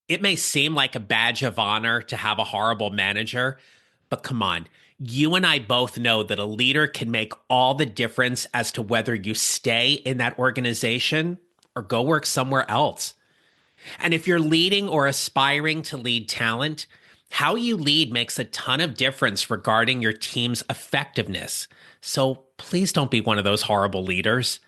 It may seem like a badge of honor to have a horrible manager, but come on. You and I both know that a leader can make all the difference as to whether you stay in that organization or go work somewhere else. And if you're leading or aspiring to lead talent, how you lead makes a ton of difference regarding your team's effectiveness. So please don't be one of those horrible leaders.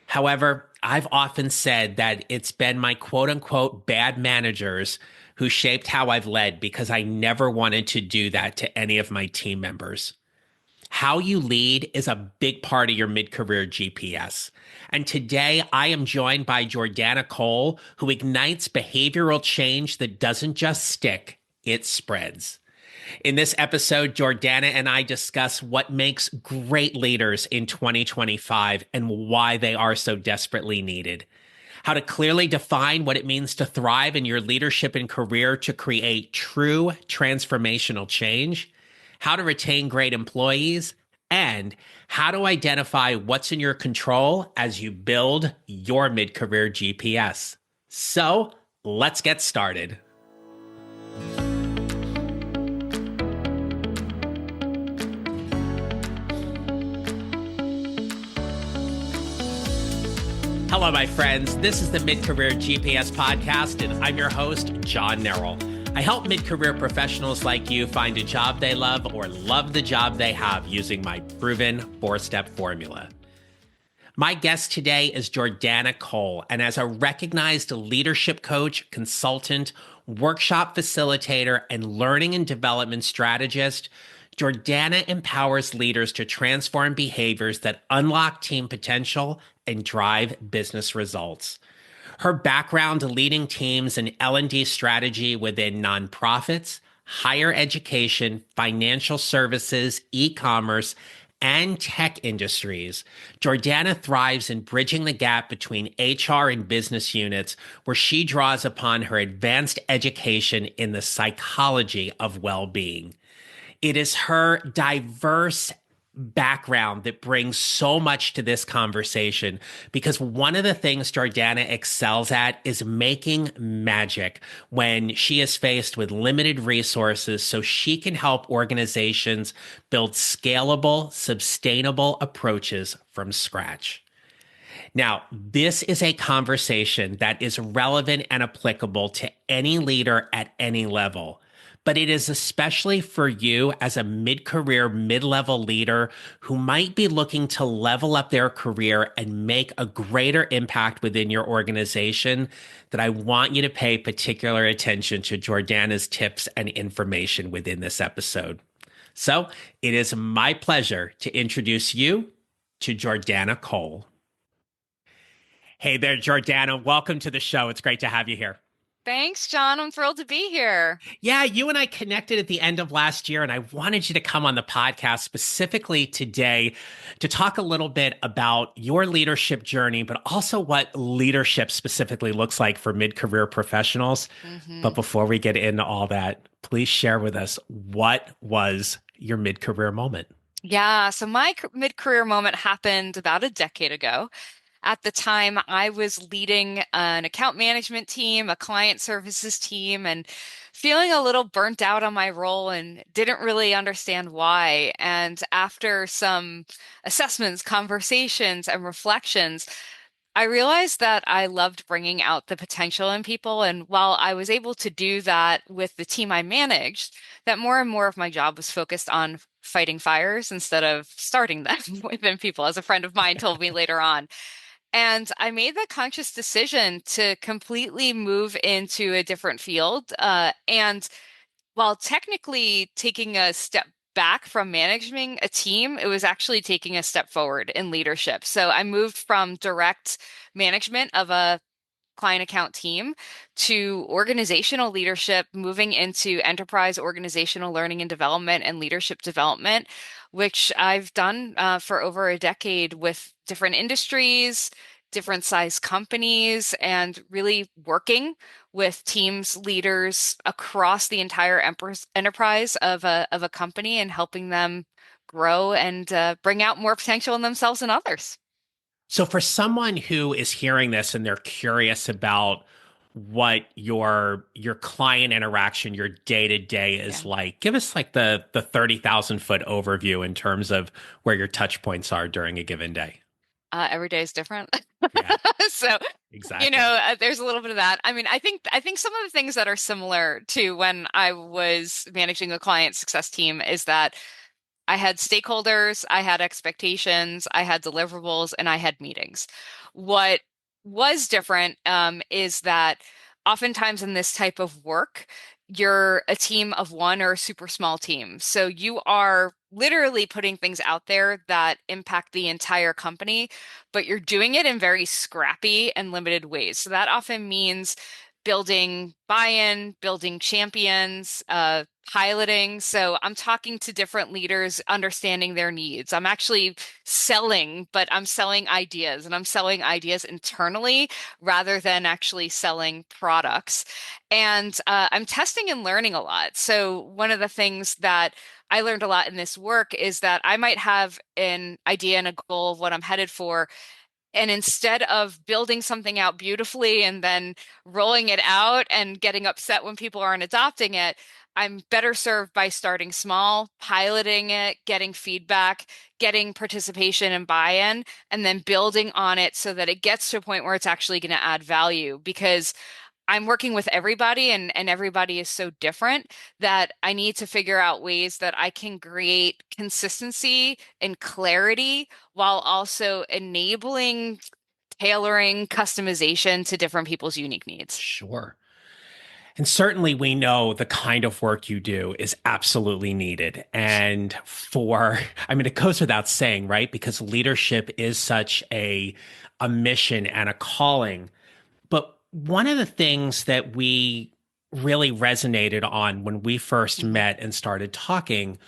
However, I've often said that it's been my quote unquote bad managers who shaped how I've led because I never wanted to do that to any of my team members. How you lead is a big part of your mid career GPS. And today I am joined by Jordana Cole, who ignites behavioral change that doesn't just stick, it spreads. In this episode, Jordana and I discuss what makes great leaders in 2025 and why they are so desperately needed. How to clearly define what it means to thrive in your leadership and career to create true transformational change. How to retain great employees, and how to identify what's in your control as you build your mid career GPS. So let's get started. Hello, my friends. This is the Mid Career GPS podcast, and I'm your host, John Nerrill. I help mid-career professionals like you find a job they love or love the job they have using my proven four-step formula. My guest today is Jordana Cole, and as a recognized leadership coach, consultant, workshop facilitator, and learning and development strategist, Jordana empowers leaders to transform behaviors that unlock team potential and drive business results. Her background leading teams in L&D strategy within nonprofits, higher education, financial services, e-commerce, and tech industries, Jordana thrives in bridging the gap between HR and business units, where she draws upon her advanced education in the psychology of well-being. It is her diverse background that brings so much to this conversation because one of the things Jordana excels at is making magic when she is faced with limited resources so she can help organizations build scalable, sustainable approaches from scratch. Now, this is a conversation that is relevant and applicable to any leader at any level. But it is especially for you as a mid-career, mid-level leader who might be looking to level up their career and make a greater impact within your organization that I want you to pay particular attention to Jordana's tips and information within this episode. So it is my pleasure to introduce you to Jordana Cole. Hey there, Jordana. Welcome to the show. It's great to have you here. Thanks, John. I'm thrilled to be here. Yeah, you and I connected at the end of last year, and I wanted you to come on the podcast specifically today to talk a little bit about your leadership journey, but also what leadership specifically looks like for mid-career professionals. hmm But before we get into all that, please share with us what was your mid-career moment? Yeah, so my mid-career moment happened about a decade ago. At the time, I was leading an account management team, a client services team, and feeling a little burnt out on my role and didn't really understand why. And after some assessments, conversations, and reflections, I realized that I loved bringing out the potential in people. And while I was able to do that with the team I managed, that more and more of my job was focused on fighting fires instead of starting them within people, as a friend of mine told me later on. And I made the conscious decision to completely move into a different field. And while technically taking a step back from managing a team, it was actually taking a step forward in leadership. So I moved from direct management of a client account team to organizational leadership, moving into enterprise organizational learning and development and leadership development, which I've done for over a decade with different industries, different size companies, and really working with teams, leaders across the entire enterprise of a company and helping them grow and bring out more potential in themselves and others. So, for someone who is hearing this and they're curious about what your client interaction, your day to day Yeah. is like. Give us like the 30,000 foot overview in terms of where your touch points are during a given day. Every day is different. Yeah, So, exactly. there's a little bit of that. I mean, I think some of the things that are similar to when I was managing a client success team is that I had stakeholders, I had expectations, I had deliverables, and I had meetings. What was different is that oftentimes in this type of work, you're a team of one or a super small team. So you are literally putting things out there that impact the entire company, but you're doing it in very scrappy and limited ways. So that often means building buy-in, building champions, piloting. So I'm talking to different leaders, understanding their needs. I'm actually selling, but I'm selling ideas and I'm selling ideas internally rather than actually selling products. And I'm testing and learning a lot. So one of the things that I learned a lot in this work is that I might have an idea and a goal of what I'm headed for, and instead of building something out beautifully and then rolling it out and getting upset when people aren't adopting it, I'm better served by starting small, piloting it, getting feedback, getting participation and buy-in, and then building on it so that it gets to a point where it's actually going to add value. Because I'm working with everybody and everybody is so different that I need to figure out ways that I can create consistency and clarity while also enabling tailoring customization to different people's unique needs. Sure. And certainly we know the kind of work you do is absolutely needed. And I mean, it goes without saying, right? Because leadership is such a mission and a calling. But one of the things that we really resonated on when we first Mhm. met and started talking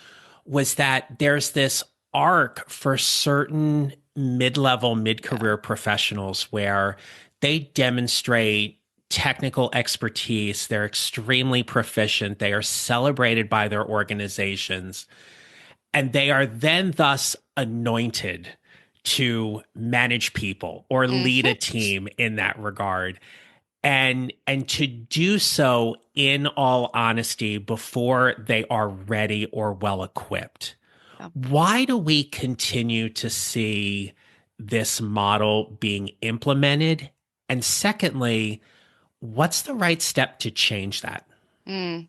was that there's this arc for certain mid-level, Yeah. mid-career professionals where they demonstrate technical expertise. They're extremely proficient. They are celebrated by their organizations, and they are then thus anointed to manage people or lead Mhm. a team in that regard, and to do so in all honesty before they are ready or well equipped. Yeah. Why do we continue to see this model being implemented? And secondly, what's the right step to change that? Mm.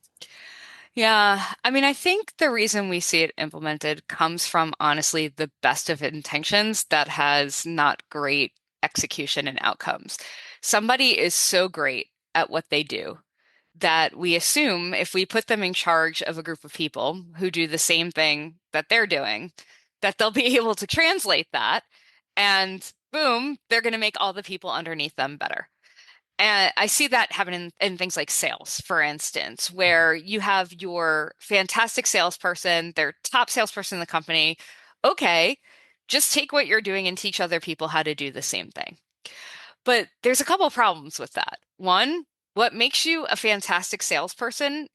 Yeah, I mean, I think the reason we see it implemented comes from honestly the best of intentions that has not great execution and outcomes. Somebody is so great at what they do that we assume if we put them in charge of a group of people who do the same thing that they're doing, that they'll be able to translate that, and boom, they're going to make all the people underneath them better. And I see that happen in things like sales, for instance, where you have your fantastic salesperson, their top salesperson in the company. Okay, just take what you're doing and teach other people how to do the same thing. But there's a couple of problems with that. One, what makes you a fantastic salesperson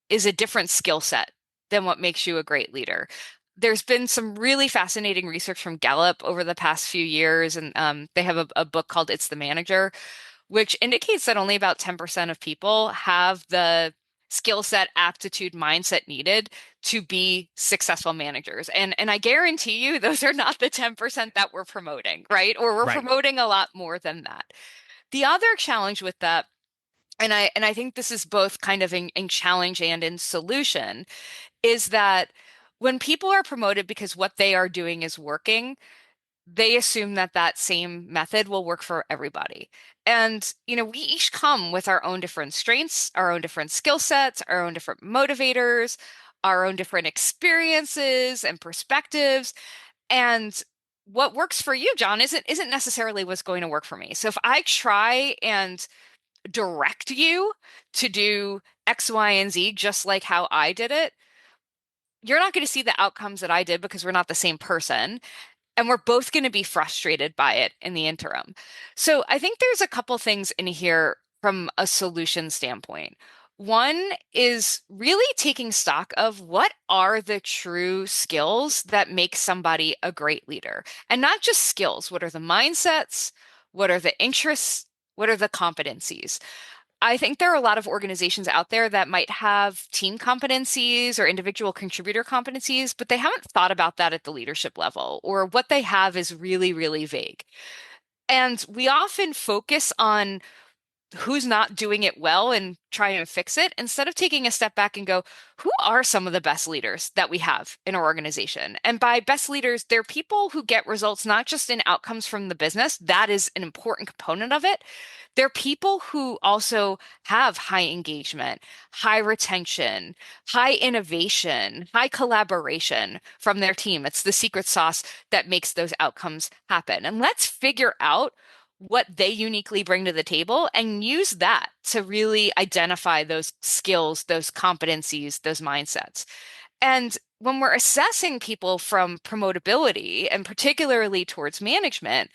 is a different skill set than what makes you a great leader. There's been some really fascinating research from Gallup over the past few years, and they have a book called It's the Manager, which indicates that only about 10% of people have the skill set, aptitude, mindset needed to be successful managers. And I guarantee you those are not the 10% that we're promoting, right? Or we're Right. promoting a lot more than that. The other challenge with that, and I think this is both kind of in challenge and in solution, is that when people are promoted because what they are doing is working, they assume that that same method will work for everybody. And, we each come with our own different strengths, our own different skill sets, our own different motivators, our own different experiences and perspectives. And what works for you, John, isn't necessarily what's going to work for me. So if I try and direct you to do X, Y, and Z just like how I did it, you're not going to see the outcomes that I did because we're not the same person. And we're both going to be frustrated by it in the interim. So I think there's a couple things in here from a solution standpoint. One is really taking stock of what are the true skills that make somebody a great leader. And not just skills, what are the mindsets? What are the interests? What are the competencies? I think there are a lot of organizations out there that might have team competencies or individual contributor competencies, but they haven't thought about that at the leadership level, or what they have is really, really vague. And we often focus on who's not doing it well and try and fix it instead of taking a step back and go, who are some of the best leaders that we have in our organization? And by best leaders, they're people who get results not just in outcomes from the business, that is an important component of it. They're people who also have high engagement, high retention, high innovation, high collaboration from their team. It's the secret sauce that makes those outcomes happen. And let's figure out what they uniquely bring to the table and use that to really identify those skills, those competencies, those mindsets. And when we're assessing people from promotability and particularly towards management,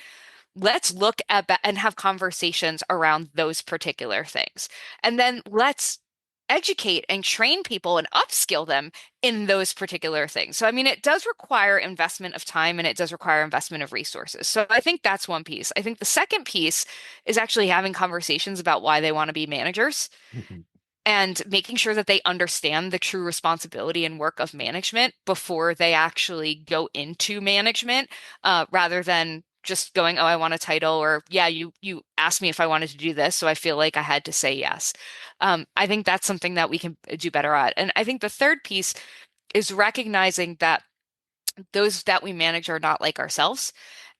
let's look at and have conversations around those particular things. And then let's educate and train people and upskill them in those particular things. So, I mean, it does require investment of time and it does require investment of resources. So, I think that's one piece. I think the second piece is actually having conversations about why they want to be managers Mhm. and making sure that they understand the true responsibility and work of management before they actually go into management, rather than just going, oh, I want a title, or yeah, you asked me if I wanted to do this, so I feel like I had to say yes. I think that's something that we can do better at. And I think the third piece is recognizing that those that we manage are not like ourselves.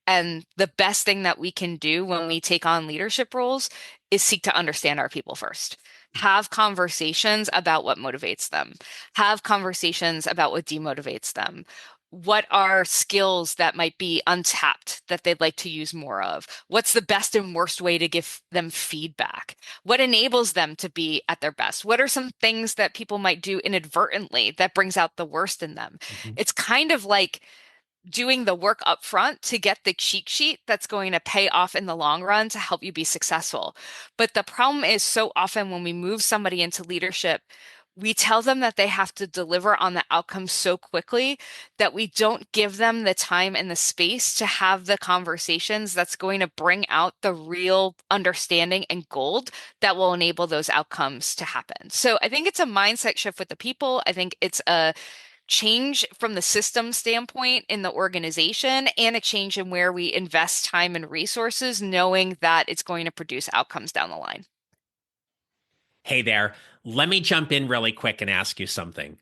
And the best thing that we can do when we take on leadership roles is seek to understand our people first. Have conversations about what motivates them. Have conversations about what demotivates them. What are skills that might be untapped that they'd like to use more of? What's the best and worst way to give them feedback? What enables them to be at their best? What are some things that people might do inadvertently that brings out the worst in them? Mhm. It's kind of like doing the work up front to get the cheat sheet that's going to pay off in the long run to help you be successful. But the problem is so often when we move somebody into leadership, we tell them that they have to deliver on the outcome so quickly that we don't give them the time and the space to have the conversations that's going to bring out the real understanding and gold that will enable those outcomes to happen. So I think it's a mindset shift with the people. I think it's a change from the system standpoint in the organization and a change in where we invest time and resources, knowing that it's going to produce outcomes down the line. Hey there. Let me jump in really quick and ask you something.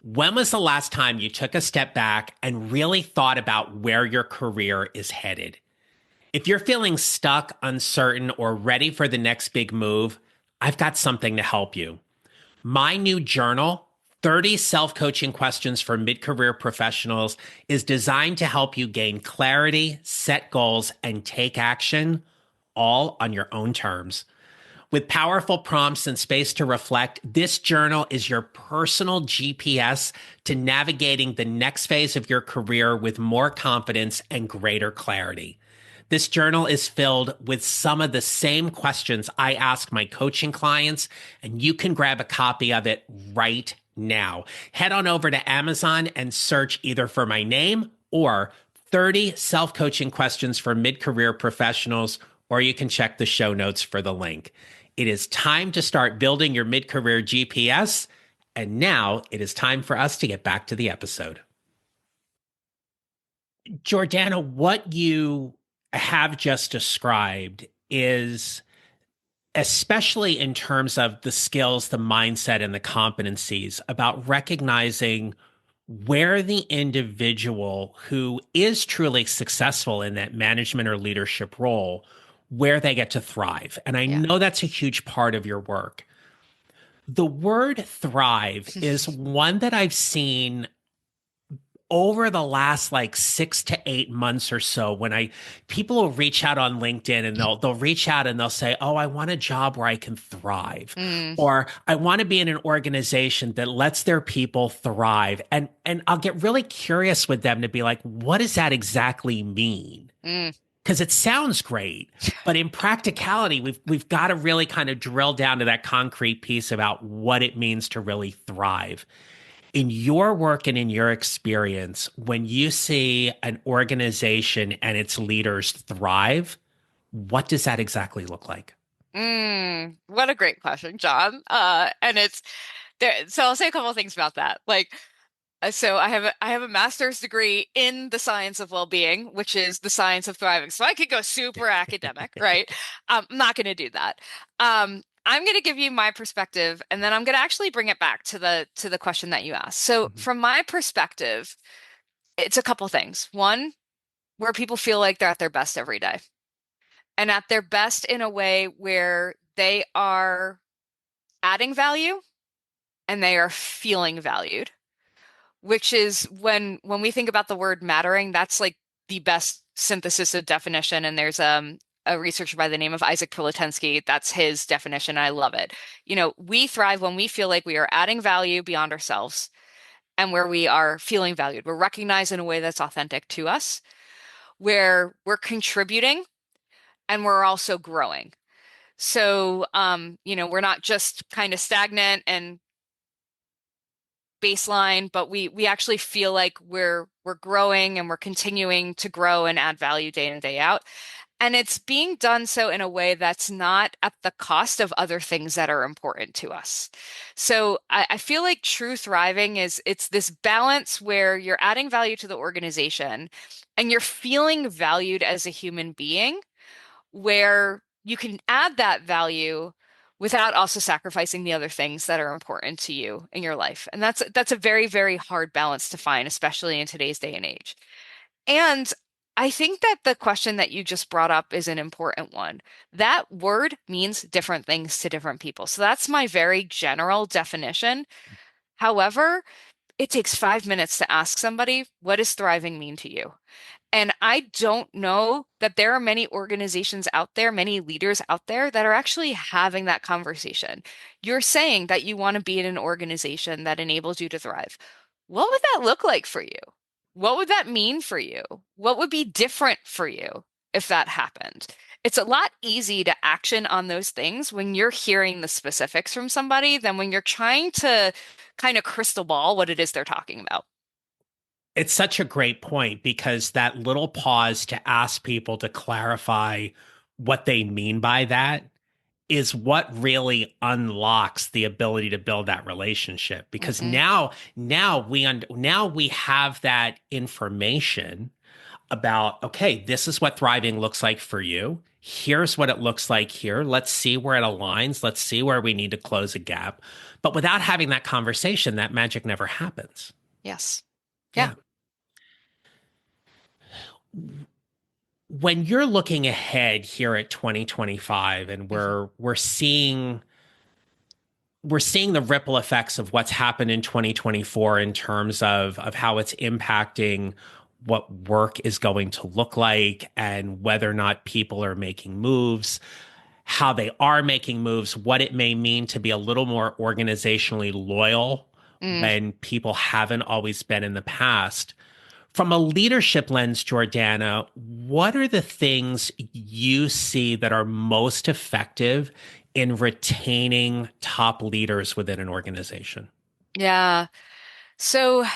When was the last time you took a step back and really thought about where your career is headed? If you're feeling stuck, uncertain, or ready for the next big move, I've got something to help you. My new journal, 30 Self Coaching Questions for Mid Career Professionals, is designed to help you gain clarity, set goals, and take action all on your own terms. With powerful prompts and space to reflect, this journal is your personal GPS to navigating the next phase of your career with more confidence and greater clarity. This journal is filled with some of the same questions I ask my coaching clients, and you can grab a copy of it right now. Head on over to Amazon and search either for my name or 30 self coaching questions for mid career professionals, or you can check the show notes for the link. It is time to start building your mid career GPS. And now it is time for us to get back to the episode. Jordana, what you have just described is, especially in terms of the skills, the mindset, and the competencies, about recognizing where the individual who is truly successful in that management or leadership role, where they get to thrive. And I Yeah. know that's a huge part of your work. The word thrive is one that I've seen over the last like 6 to 8 months or so, when people will reach out on LinkedIn and they'll reach out and they'll say, oh, I want a job where I can thrive, Mm, or I want to be in an organization that lets their people thrive. And I'll get really curious with them to be like, what does that exactly mean? mm. Because it sounds great, but in practicality, we've got to really kind of drill down to that concrete piece about what it means to really thrive. In your work and in your experience, when you see an organization and its leaders thrive, what does that exactly look like? What a great question, John. And it's there. So I'll say a couple of things about that. So I have a master's degree in the science of well-being, which is the science of thriving. So I could go super academic, right? I'm not going to do that. I'm going to give you my perspective, and then I'm going to actually bring it back to the question that you asked. So Mhm. from my perspective, it's a couple things. One, where people feel like they're at their best every day, and at their best in a way where they are adding value and they are feeling valued, which is when we think about the word mattering, that's like the best synthesis of definition. And there's a researcher by the name of Isaac Pilotensky. That's his definition. I love it. We thrive when we feel like we are adding value beyond ourselves and where we are feeling valued. We're recognized in a way that's authentic to us, where we're contributing and we're also growing. So, we're not just kind of stagnant and baseline, but we actually feel like we're growing and we're continuing to grow and add value day in, day out. And it's being done so in a way that's not at the cost of other things that are important to us. So I feel like true thriving is it's this balance where you're adding value to the organization and you're feeling valued as a human being, where you can add that value without also sacrificing the other things that are important to you in your life. And that's a very, very hard balance to find, especially in today's day and age. And I think that the question that you just brought up is an important one. That word means different things to different people. So that's my very general definition. However, it takes 5 minutes to ask somebody, what does thriving mean to you? And I don't know that there are many organizations out there, many leaders out there that are actually having that conversation. You're saying that you want to be in an organization that enables you to thrive. What would that look like for you? What would that mean for you? What would be different for you if that happened? It's a lot easy to action on those things when you're hearing the specifics from somebody than when you're trying to kind of crystal ball what it is they're talking about. It's such a great point because that little pause to ask people to clarify what they mean by that is what really unlocks the ability to build that relationship because Hmm. now we have that information about, okay, this is what thriving looks like for you. Here's what it looks like here. Let's see where it aligns. Let's see where we need to close a gap. But without having that conversation, that magic never happens. Yes. Yeah. Yeah. When you're looking ahead here at 2025 and Mhm. we're seeing the ripple effects of what's happened in 2024 in terms of how it's impacting what work is going to look like and whether or not people are making moves, how they are making moves, what it may mean to be a little more organizationally loyal Mm. when people haven't always been in the past. From a leadership lens, Jordana, what are the things you see that are most effective in retaining top leaders within an organization? Yeah. So,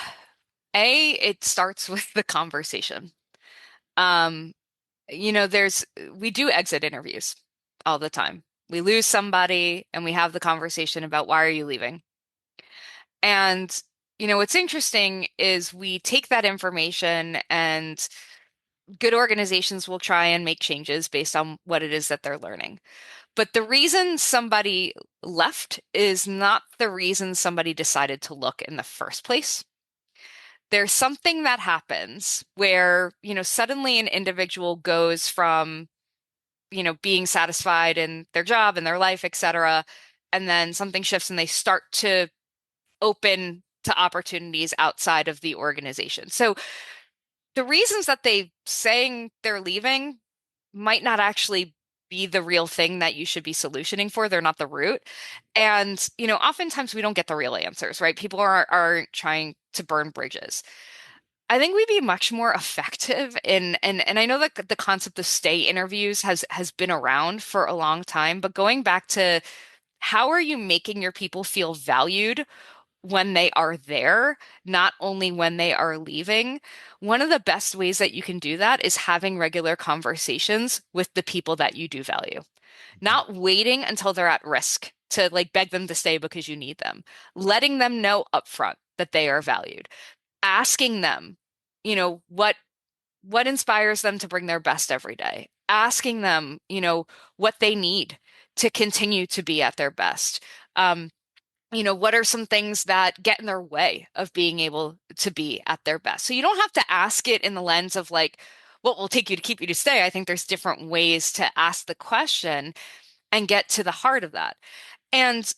it starts with the conversation. Um, we do exit interviews all the time. We lose somebody and we have the conversation about why are you leaving? And, what's interesting is we take that information and good organizations will try and make changes based on what it is that they're learning. But the reason somebody left is not the reason somebody decided to look in the first place. There's something that happens where, suddenly an individual goes from, being satisfied in their job and their life, et cetera, and then something shifts and they start to open to opportunities outside of the organization. So the reasons that they saying they're leaving might not actually be the real thing that you should be solutioning for. They're not the root. And, oftentimes we don't get the real answers, right? People aren't trying to burn bridges. I think we'd be much more effective and I know that the concept of stay interviews has been around for a long time, but going back to how are you making your people feel valued when they are there, not only when they are leaving. One of the best ways that you can do that is having regular conversations with the people that you do value. Mhm. not waiting until they're at risk to like beg them to stay because you need them, letting them know upfront that they are valued, asking them, what inspires them to bring their best every day, asking them, what they need to continue to be at their best. Um, what are some things that get in their way of being able to be at their best? So you don't have to ask it in the lens of like, what will take you to keep you to stay? I think there's different ways to ask the question and get to the heart of that. And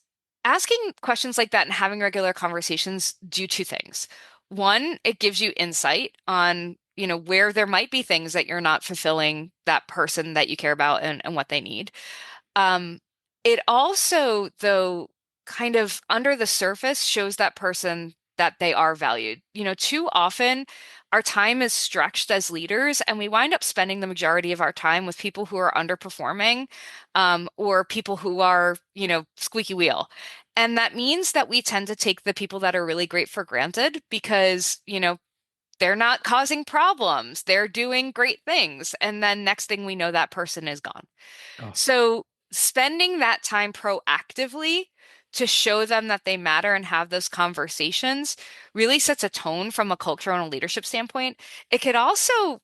asking questions like that and having regular conversations do two things. One, it gives you insight on, where there might be things that you're not fulfilling that person that you care about and what they need. Um, it also, though, kind of under the surface shows that person that they are valued. Too often our time is stretched as leaders, and we wind up spending the majority of our time with people who are underperforming, or people who are, squeaky wheel. And that means that we tend to take the people that are really great for granted because, they're not causing problems. They're doing great things. And then next thing we know, that person is gone. Oh, So spending that time proactively to show them that they matter and have those conversations really sets a tone from a cultural and a leadership standpoint. It could also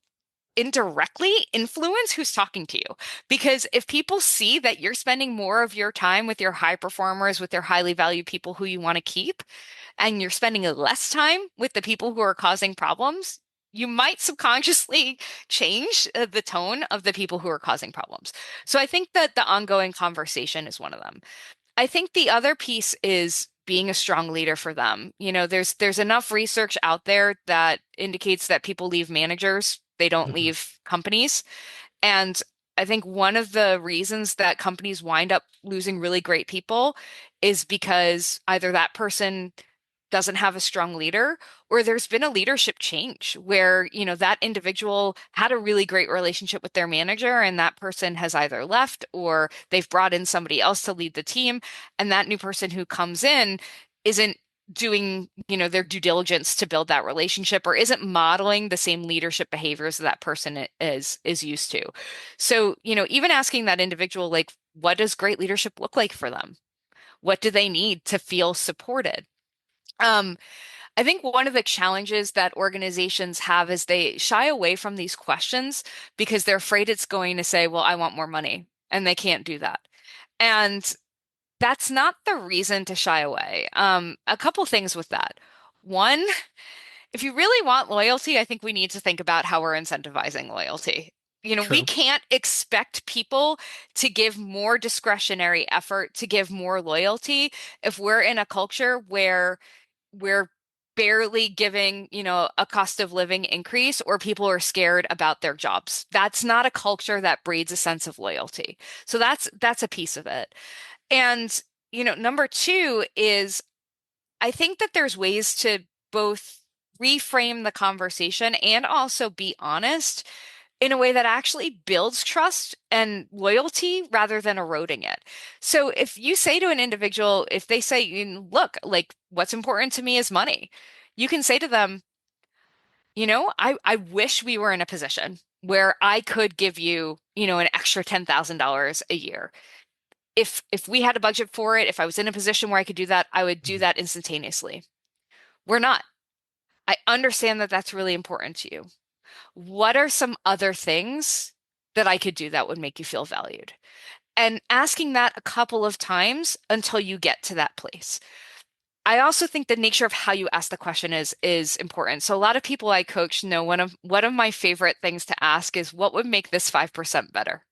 indirectly influence who's talking to you. Because if people see that you're spending more of your time with your high performers, with your highly valued people who you want to keep, and you're spending less time with the people who are causing problems, you might subconsciously change the tone of the people who are causing problems. So I think that the ongoing conversation is one of them. I think the other piece is being a strong leader for them. There's enough research out there that indicates that people leave managers, they don't mhm. leave companies. And I think one of the reasons that companies wind up losing really great people is because either that person doesn't have a strong leader, or there's been a leadership change where, that individual had a really great relationship with their manager and that person has either left or they've brought in somebody else to lead the team. And that new person who comes in isn't doing, their due diligence to build that relationship or isn't modeling the same leadership behaviors that person is used to. So, even asking that individual, like, what does great leadership look like for them? What do they need to feel supported? Um, I think one of the challenges that organizations have is they shy away from these questions because they're afraid it's going to say, well, I want more money, and they can't do that. And that's not the reason to shy away. A couple things with that. One, if you really want loyalty, I think we need to think about how we're incentivizing loyalty. We True. can't expect people to give more discretionary effort to give more loyalty if we're in a culture where we're barely giving, a cost of living increase or people are scared about their jobs. That's not a culture that breeds a sense of loyalty. So that's a piece of it. And, number two is I think that there's ways to both reframe the conversation and also be honest in a way that actually builds trust and loyalty rather than eroding it. So if you say to an individual, if they say, look, like what's important to me is money, you can say to them, I wish we were in a position where I could give you, an extra $10,000 a year. If we had a budget for it, if I was in a position where I could do that, I would do Mhm. that instantaneously. We're not. I understand that that's really important to you. What are some other things that I could do that would make you feel valued? And asking that a couple of times until you get to that place. I also think the nature of how you ask the question is important. So a lot of people I coach know one of my favorite things to ask is what would make this 5% better?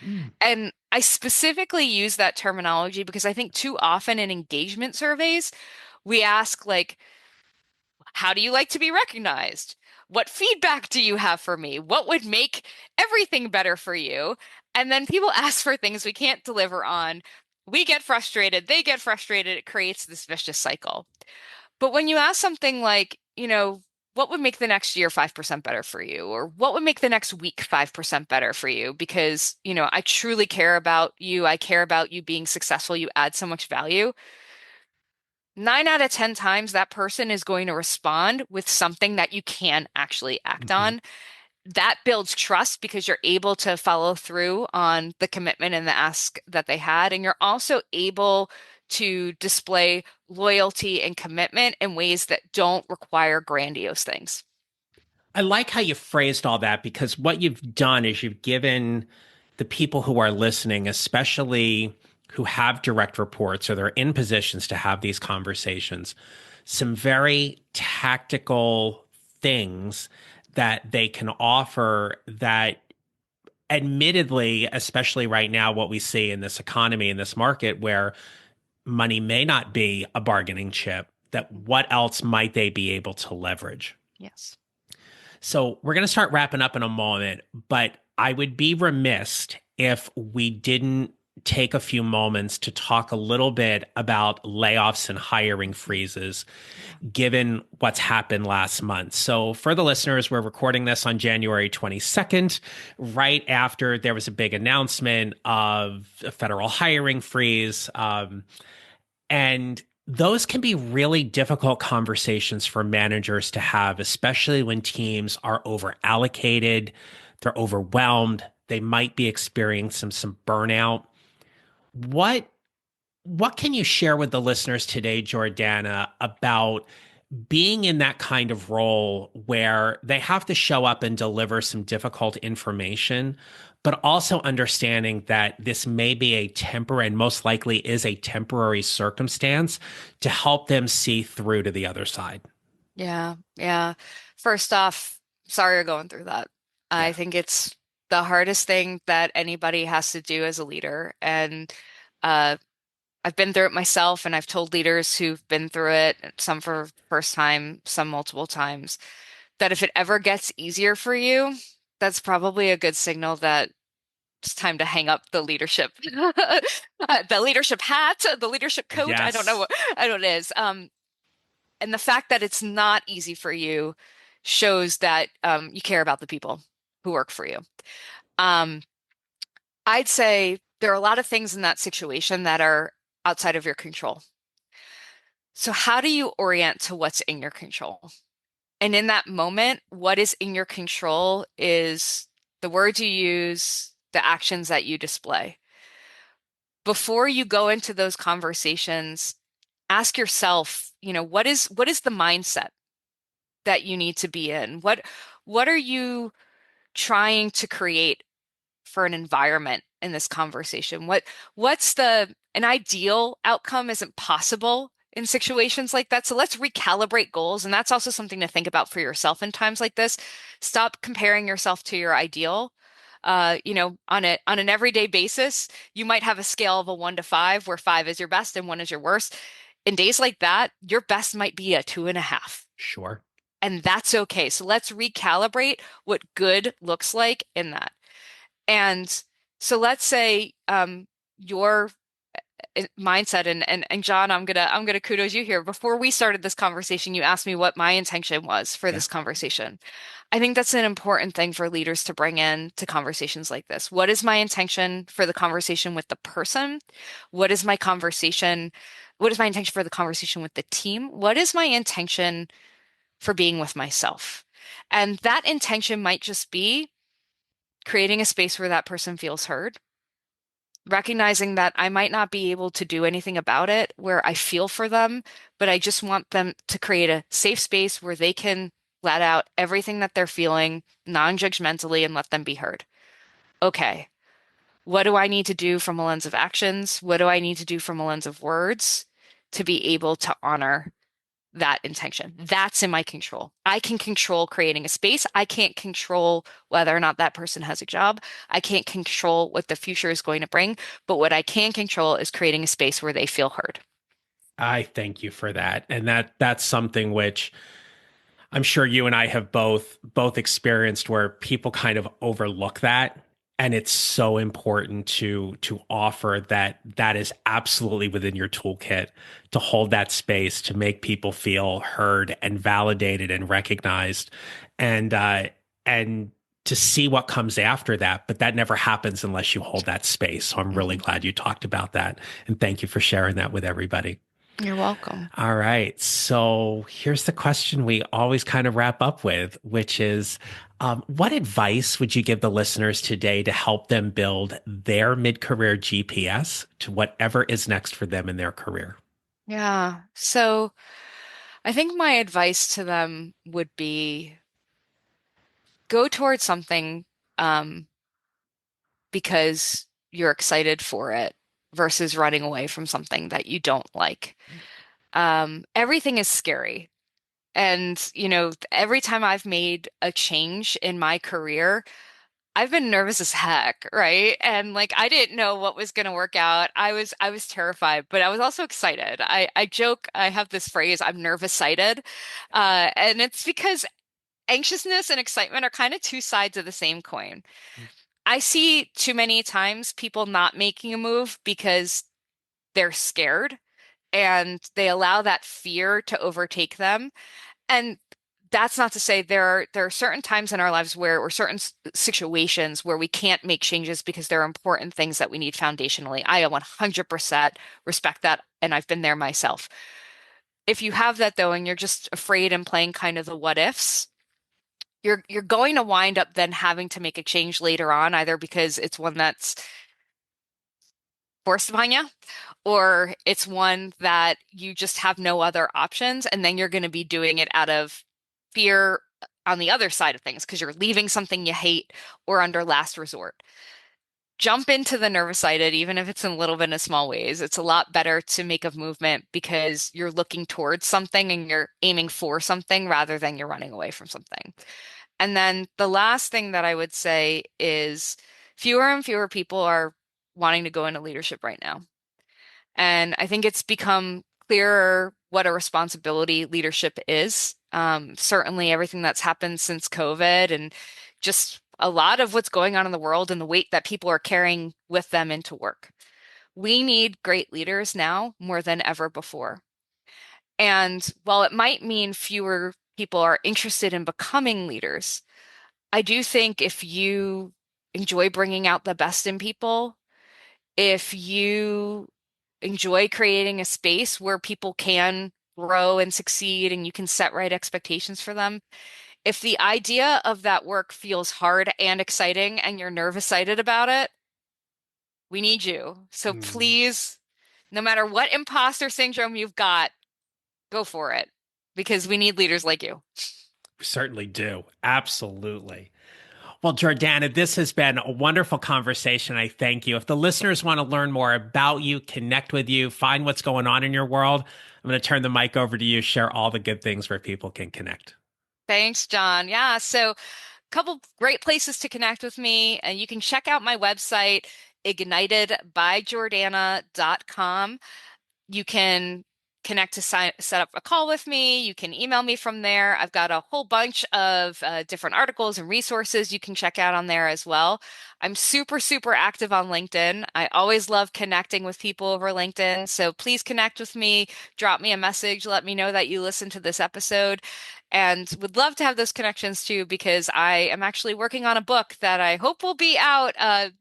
Mm. And I specifically use that terminology because I think too often in engagement surveys, we ask like, how do you like to be recognized? What feedback do you have for me? What would make everything better for you? And then people ask for things we can't deliver on. We get frustrated. They get frustrated. It creates this vicious cycle. But when you ask something like, what would make the next year 5% better for you? Or what would make the next week 5% better for you? Because, I truly care about you. I care about you being successful. You add so much value. 9 out of 10 times that person is going to respond with something that you can actually act Mhm. on. that builds trust because you're able to follow through on the commitment and the ask that they had. And you're also able to display loyalty and commitment in ways that don't require grandiose things. I like how you phrased all that because what you've done is you've given the people who are listening, especially who have direct reports or they're in positions to have these conversations, some very tactical things that they can offer that admittedly, especially right now, what we see in this economy, in this market where money may not be a bargaining chip, that what else might they be able to leverage? Yes. So we're going to start wrapping up in a moment, but I would be remiss if we didn't take a few moments to talk a little bit about layoffs and hiring freezes, Yeah. given what's happened last month. So, for the listeners, we're recording this on January 22nd, right after there was a big announcement of a federal hiring freeze. And those can be really difficult conversations for managers to have, especially when teams are over allocated, they're overwhelmed, they might be experiencing some burnout. What what can you share with the listeners today, Jordana, about being in that kind of role where they have to show up and deliver some difficult information, but also understanding that this may be a temporary and most likely is a temporary circumstance to help them see through to the other side? Yeah. Yeah. First off, sorry you're going through that. I Yeah. think it's the hardest thing that anybody has to do as a leader. And uh, I've been through it myself, and I've told leaders who've been through it, some for first time, some multiple times, that if it ever gets easier for you, that's probably a good signal that it's time to hang up the leadership, the leadership hat, the leadership coat. I don't know Yes. what, I don't know what it is. And the fact that it's not easy for you shows that you care about the people who work for you. Um, I'd say there are a lot of things in that situation that are outside of your control. So how do you orient to what's in your control? And in that moment, what is in your control is the words you use, the actions that you display. Before you go into those conversations, ask yourself, what is the mindset that you need to be in? What are you trying to create for an environment in this conversation? What's the an ideal outcome isn't possible in situations like that. So let's recalibrate goals. And that's also something to think about for yourself in times like this. Stop comparing yourself to your ideal. On an everyday basis, you might have a scale of a 1 to 5, where 5 is your best and 1 is your worst. In days like that, your best might be a 2.5. Sure. And that's okay. So let's recalibrate what good looks like in that. And so let's say your mindset and John, I'm gonna kudos you here. Before we started this conversation, you asked me what my intention was for Yeah. this conversation. I think that's an important thing for leaders to bring in to conversations like this. What is my intention for the conversation with the person? What is my conversation? What is my intention for the conversation with the team? What is my intention for being with myself? And that intention might just be creating a space where that person feels heard, recognizing that I might not be able to do anything about it, where I feel for them, but I just want them to create a safe space where they can let out everything that they're feeling non-judgmentally and let them be heard. Okay, what do I need to do from a lens of actions? What do I need to do from a lens of words to be able to honor that intention? That's in my control. I can control creating a space. I can't control whether or not that person has a job. I can't control what the future is going to bring, but what I can control is creating a space where they feel heard. I thank you for that. And that's something which I'm sure you and I have both experienced where people kind of overlook that, and it's so important to offer that that is absolutely within your toolkit to hold that space to make people feel heard and validated and recognized, and to see what comes after that. But that never happens unless you hold that space. So I'm really Mhm. glad you talked about that, and thank you for sharing that with everybody. You're welcome. All right. So here's the question we always kind of wrap up with, which is what advice would you give the listeners today to help them build their mid-career GPS to whatever is next for them in their career? Yeah. So I think my advice to them would be go towards something um, because you're excited for it versus running away from something that you don't like. Everything is scary. And, every time I've made a change in my career, I've been nervous as heck, right? And like I didn't know what was going to work out. I was terrified, but I was also excited. I joke, I have this phrase, I'm nervous-sighted. And it's because anxiousness and excitement are kind of two sides of the same coin. I see too many times people not making a move because they're scared and they allow that fear to overtake them. And that's not to say there are certain times in our lives where or certain situations where we can't make changes because there are important things that we need foundationally. I 100% respect that, and I've been there myself. If you have that though, and you're just afraid and playing kind of the what ifs, you're going to wind up then having to make a change later on, either because it's one that's forced upon you or it's one that you just have no other options, and then you're going to be doing it out of fear on the other side of things because you're leaving something you hate or under last resort. Jump into the nervous sighted, even if it's in a little bit of small ways. It's a lot better to make a movement because you're looking towards something and you're aiming for something rather than you're running away from something. And then the last thing that I would say is fewer and fewer people are wanting to go into leadership right now. And I think it's become clearer what a responsibility leadership is. Certainly, everything that's happened since COVID and just a lot of what's going on in the world and the weight that people are carrying with them into work. We need great leaders now more than ever before. And while it might mean fewer people are interested in becoming leaders, I do think if you enjoy bringing out the best in people, if you enjoy creating a space where people can grow and succeed and you can set right expectations for them. If the idea of that work feels hard and exciting and you're nervous-sighted about it, we need you. So Mm, please, no matter what imposter syndrome you've got, go for it because we need leaders like you. we certainly do. Absolutely. Well, Jordana, this has been a wonderful conversation. I thank you. If the listeners want to learn more about you, connect with you, find what's going on in your world, I'm going to turn the mic over to you, share all the good things where people can connect. Thanks, John. Yeah, so couple great places to connect with me. And you can check out my website, ignitedbyjordana.com. You can connect to set up a call with me. You can email me from there. I've got a whole bunch of different articles and resources you can check out on there as well. I'm super, super active on LinkedIn. I always love connecting with people over LinkedIn. So please connect with me, drop me a message, let me know that you listened to this episode. And would love to have those connections too, because I am actually working on a book that I hope will be out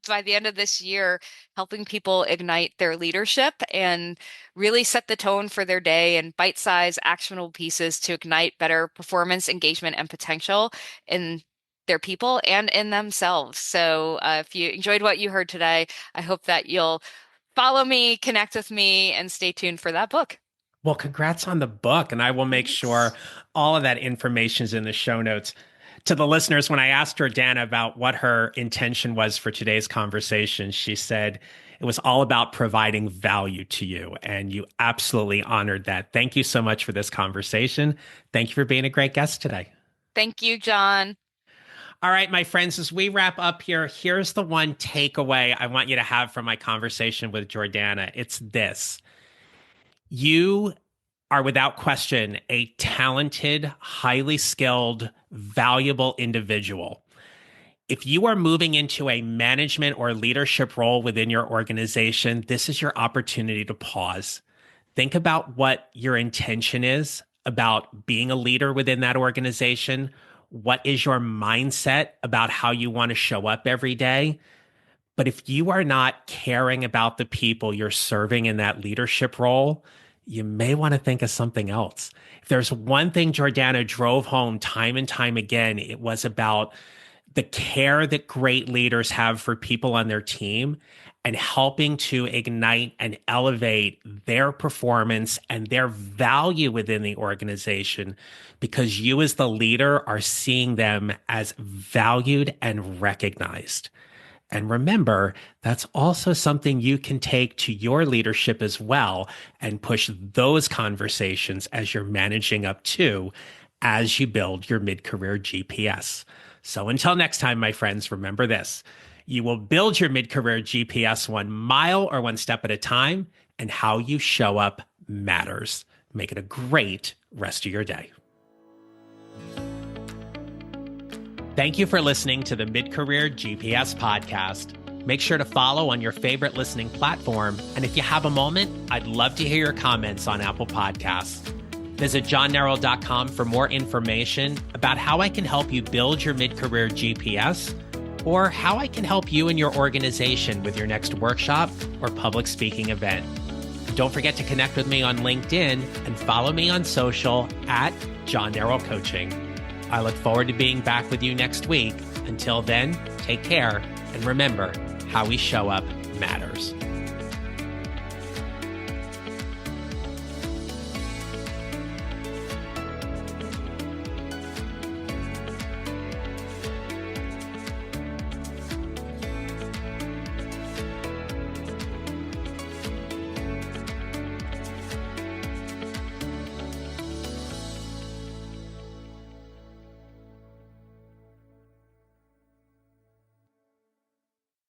by the end of this year, helping people ignite their leadership and really set the tone for their day and bite-sized actionable pieces to ignite better performance, engagement, and potential in their people and in themselves. So if you enjoyed what you heard today, I hope that you'll follow me, connect with me, and stay tuned for that book. Well, congrats on the book. And I will make sure Thanks. all of that information is in the show notes. To the listeners, when I asked Jordana about what her intention was for today's conversation, she said it was all about providing value to you. And you absolutely honored that. Thank you so much for this conversation. Thank you for being a great guest today. Thank you, John. All right, my friends, as we wrap up here, here's the one takeaway I want you to have from my conversation with Jordana. It's this: you are without question a talented, highly skilled, valuable individual. If you are moving into a management or leadership role within your organization, this is your opportunity to pause. Think about what your intention is about being a leader within that organization. What is your mindset about how you want to show up every day? But if you are not caring about the people you're serving in that leadership role, you may want to think of something else. If there's one thing Jordana drove home time and time again, it was about the care that great leaders have for people on their team and helping to ignite and elevate their performance and their value within the organization, because you as the leader are seeing them as valued and recognized. And remember, that's also something you can take to your leadership as well and push those conversations as you're managing up to as you build your mid-career GPS. So until next time, my friends, remember this. You will build your mid-career GPS 1 mile or 1 step at a time, and how you show up matters. Make it a great rest of your day. Thank you for listening to the Mid-Career GPS podcast. Make sure to follow on your favorite listening platform. And if you have a moment, I'd love to hear your comments on Apple Podcasts. Visit johnnerrell.com for more information about how I can help you build your mid-career GPS, or how I can help you and your organization with your next workshop or public speaking event. Don't forget to connect with me on LinkedIn and follow me on social at John Nerrell Coaching. I look forward to being back with you next week. Until then, take care, and remember, how we show up matters.